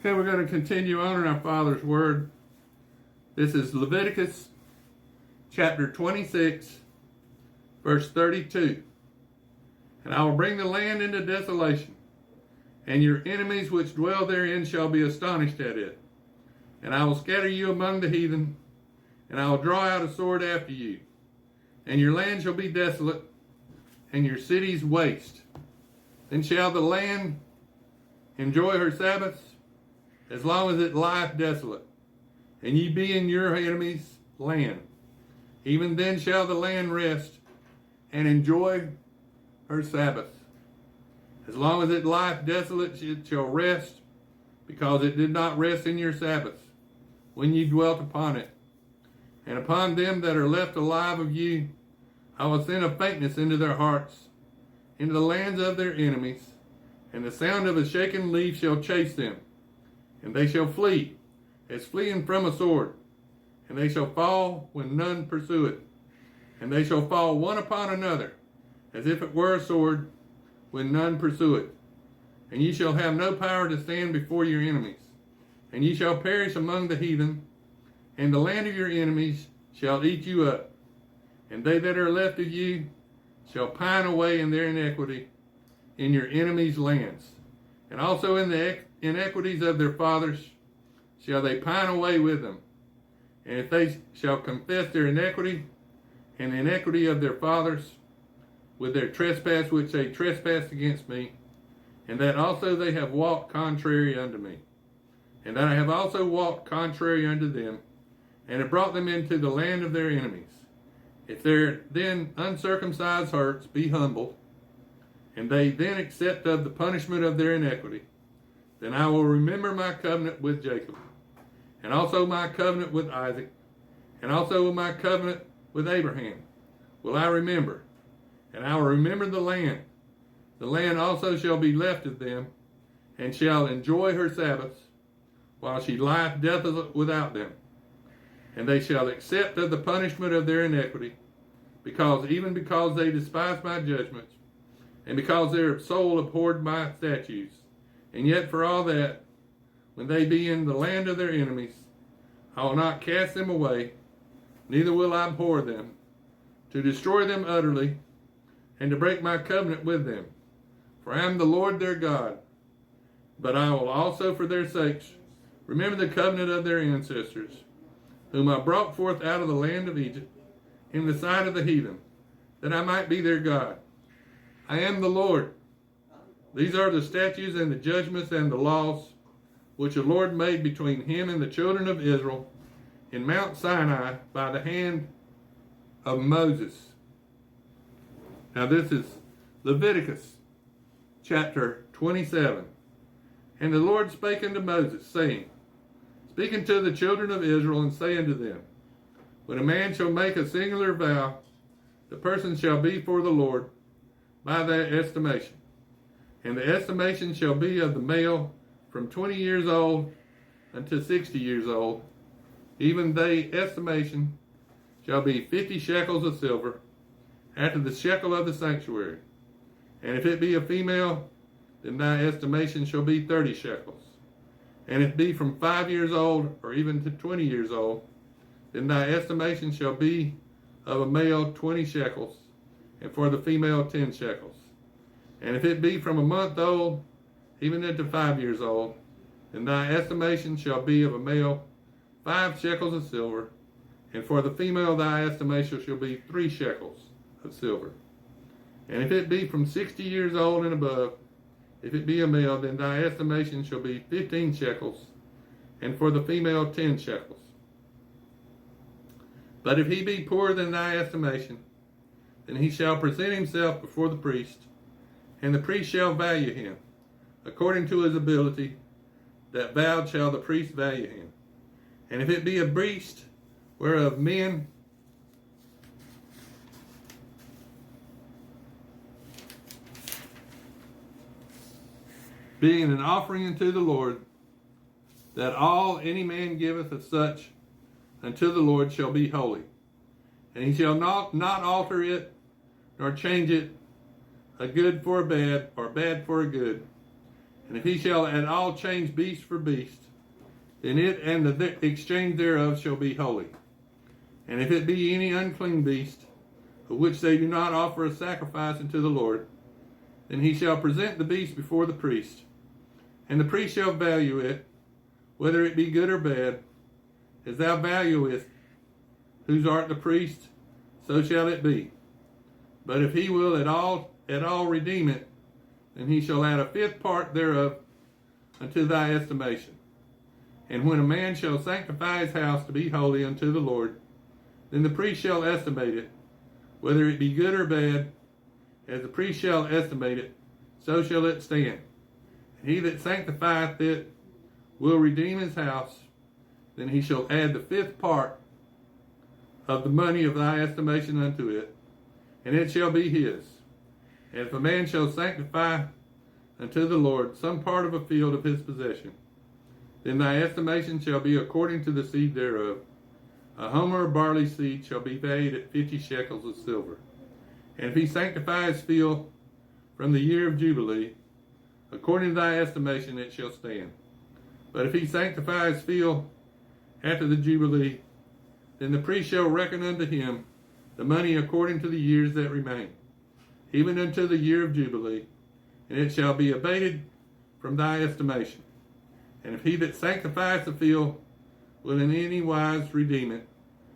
Okay, we're going to continue on in our Father's Word. This is Leviticus chapter 26, verse 32. And I will bring the land into desolation, and your enemies which dwell therein shall be astonished at it. And I will scatter you among the heathen, and I will draw out a sword after you. And your land shall be desolate, and your cities waste. Then shall the land enjoy her Sabbaths, as long as it lieth desolate, and ye be in your enemies' land. Even then shall the land rest, and enjoy her Sabbath. As long as it lieth desolate, it shall rest, because it did not rest in your Sabbaths, when ye dwelt upon it. And upon them that are left alive of you, I will send a faintness into their hearts, into the lands of their enemies, and the sound of a shaken leaf shall chase them. And they shall flee, as fleeing from a sword. And they shall fall when none pursue it. And they shall fall one upon another, as if it were a sword, when none pursue it. And ye shall have no power to stand before your enemies. And ye shall perish among the heathen, and the land of your enemies shall eat you up. And they that are left of you shall pine away in their iniquity in your enemies' lands. And also in the iniquities of their fathers shall they pine away with them. And if they shall confess their iniquity and the iniquity of their fathers with their trespass which they trespassed against me, and that also they have walked contrary unto me, and that I have also walked contrary unto them, and have brought them into the land of their enemies, if their then uncircumcised hearts be humbled, and they then accept of the punishment of their iniquity, then I will remember my covenant with Jacob, and also my covenant with Isaac, and also my covenant with Abraham will I remember, and I will remember the land. The land also shall be left of them, and shall enjoy her Sabbaths, while she lieth desolate without them. And they shall accept of the punishment of their iniquity, because they despise my judgments, and because their soul abhorred my statutes. And yet for all that, when they be in the land of their enemies, I will not cast them away, neither will I abhor them, to destroy them utterly, and to break my covenant with them. For I am the Lord their God. But I will also for their sakes remember the covenant of their ancestors, whom I brought forth out of the land of Egypt, in the sight of the heathen, that I might be their God. I am the Lord. These are the statutes and the judgments and the laws which the Lord made between him and the children of Israel in Mount Sinai by the hand of Moses. Now this is Leviticus chapter 27. And the Lord spake unto Moses, saying, Speak unto the children of Israel, and say unto them, When a man shall make a singular vow, the person shall be for the Lord by that estimation. And the estimation shall be of the male from 20 years old unto 60 years old. Even the estimation shall be 50 shekels of silver, after the shekel of the sanctuary. And if it be a female, then thy estimation shall be 30 shekels. And if it be from 5 years old, or even to 20 years old, then thy estimation shall be of a male 20 shekels, and for the female 10 shekels. And if it be from a month old, even unto 5 years old, then thy estimation shall be of a male 5 shekels of silver, and for the female thy estimation shall be 3 shekels of silver. And if it be from 60 years old and above, if it be a male, then thy estimation shall be 15 shekels, and for the female 10 shekels. But if he be poorer than thy estimation, then he shall present himself before the priest, and the priest shall value him, according to his ability, that vowed shall the priest value him. And if it be a beast, whereof men being an offering unto the Lord, that all any man giveth of such unto the Lord shall be holy. And he shall not alter it, nor change it, a good for a bad, or bad for a good. And if he shall at all change beast for beast, then it and the exchange thereof shall be holy. And if it be any unclean beast, of which they do not offer a sacrifice unto the Lord, then he shall present the beast before the priest, and the priest shall value it, whether it be good or bad, as thou valuest, whose art the priest, so shall it be. But if he will at all redeem it, then he shall add a fifth part thereof unto thy estimation. And when a man shall sanctify his house to be holy unto the Lord, then the priest shall estimate it, whether it be good or bad, as the priest shall estimate it, so shall it stand. And he that sanctifieth it will redeem his house, then he shall add the fifth part of the money of thy estimation unto it, and it shall be his. And if a man shall sanctify unto the Lord some part of a field of his possession, then thy estimation shall be according to the seed thereof. A homer of barley seed shall be weighed at 50 shekels of silver. And if he sanctify his field from the year of Jubilee, according to thy estimation it shall stand. But if he sanctify his field after the Jubilee, then the priest shall reckon unto him the money according to the years that remain, even unto the year of Jubilee, and it shall be abated from thy estimation. And if he that sanctifies the field will in any wise redeem it,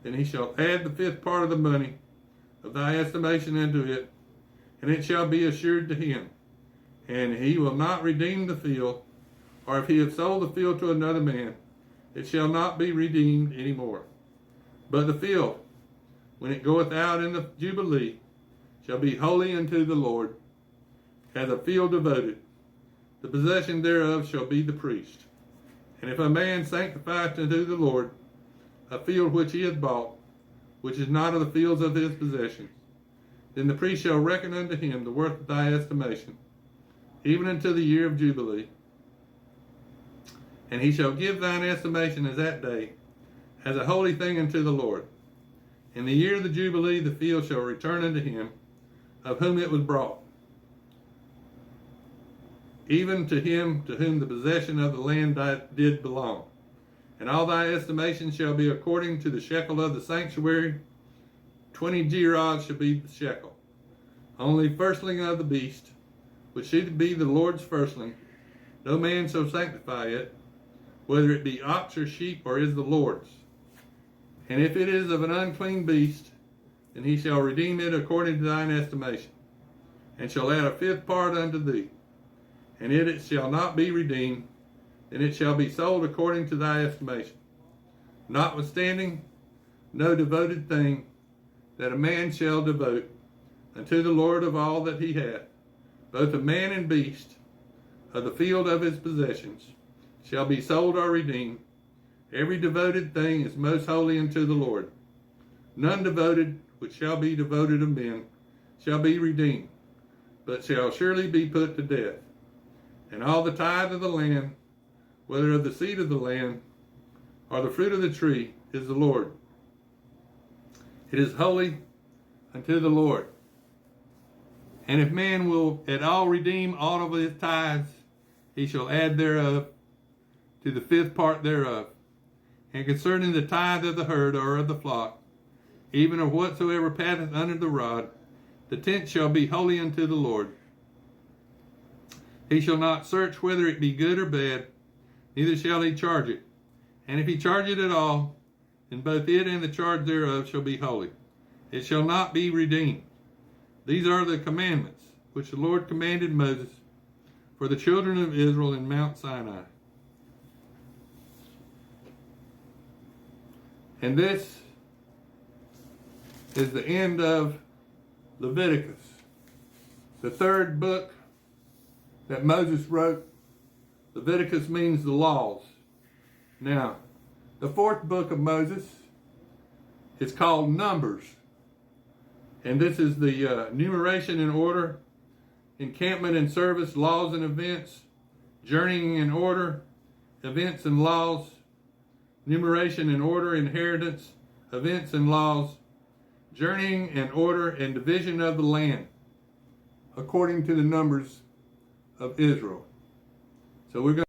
then he shall add the fifth part of the money of thy estimation unto it, and it shall be assured to him. And he will not redeem the field, or if he have sold the field to another man, it shall not be redeemed any more. But the field, when it goeth out in the Jubilee, shall be holy unto the Lord, as a field devoted. The possession thereof shall be the priest. And if a man sanctifieth unto the Lord a field which he hath bought, which is not of the fields of his possessions, then the priest shall reckon unto him the worth of thy estimation, even unto the year of Jubilee. And he shall give thine estimation as that day, as a holy thing unto the Lord. In the year of the Jubilee the field shall return unto him, of whom it was brought, even to him to whom the possession of the land did belong. And all thy estimation shall be according to the shekel of the sanctuary. 20 gerahs shall be the shekel. Only firstling of the beast, which should be the Lord's firstling, no man shall sanctify it, whether it be ox or sheep, or is the Lord's. And if it is of an unclean beast, then he shall redeem it according to thine estimation, and shall add a fifth part unto thee. And if it shall not be redeemed, then it shall be sold according to thy estimation. Notwithstanding, no devoted thing that a man shall devote unto the Lord of all that he hath, both of man and beast, of the field of his possessions, shall be sold or redeemed. Every devoted thing is most holy unto the Lord. None devoted which shall be devoted of men shall be redeemed, but shall surely be put to death. And all the tithe of the land, whether of the seed of the land or the fruit of the tree, is the Lord. It is holy unto the Lord. And if man will at all redeem all of his tithes, he shall add thereof to the fifth part thereof. And concerning the tithe of the herd or of the flock, even of whatsoever passeth under the rod, the tenth shall be holy unto the Lord. He shall not search whether it be good or bad, neither shall he charge it. And if he charge it at all, then both it and the charge thereof shall be holy. It shall not be redeemed. These are the commandments which the Lord commanded Moses for the children of Israel in Mount Sinai. And this is the end of Leviticus, the third book that Moses wrote. Leviticus means the laws. Now, the fourth book of Moses is called Numbers. And this is the numeration and order, encampment and service, laws and events, journeying and order, events and laws, numeration and order, inheritance, events and laws, journeying and order, and division of the land, according to the numbers of Israel. So we're going